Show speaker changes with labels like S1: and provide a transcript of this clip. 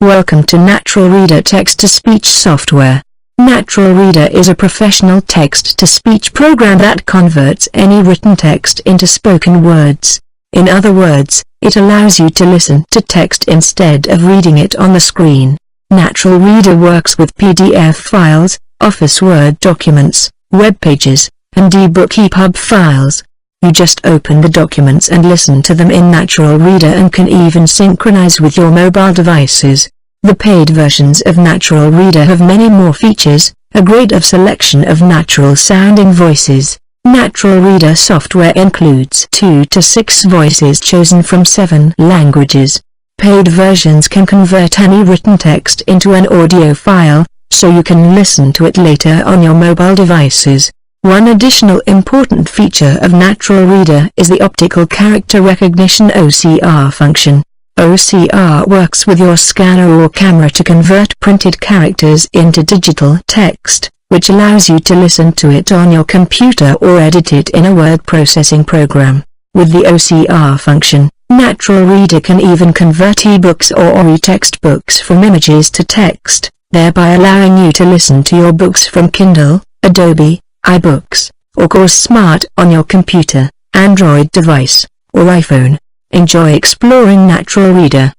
S1: Welcome to Natural Reader text-to-speech software. Natural Reader is a professional text-to-speech program that converts any written text into spoken words. In other words, it allows you to listen to text instead of reading it on the screen. Natural Reader works with PDF files, Office Word documents, web pages, and ebook EPUB files. You just open the documents and listen to them in Natural Reader and can even synchronize with your mobile devices. The paid versions of Natural Reader have many more features, a great selection of natural-sounding voices. Natural Reader software includes 2 to 6 voices chosen from 7 languages. Paid versions can convert any written text into an audio file, so you can listen to it later on your mobile devices. One additional important feature of Natural Reader is the Optical Character Recognition (OCR) function. OCR works with your scanner or camera to convert printed characters into digital text, which allows you to listen to it on your computer or edit it in a word processing program. With the OCR function, Natural Reader can even convert ebooks or e-textbooks from images to text, thereby allowing you to listen to your books from Kindle, Adobe, iBooks, or Course Smart on your computer, Android device, or iPhone. Enjoy exploring Natural Reader.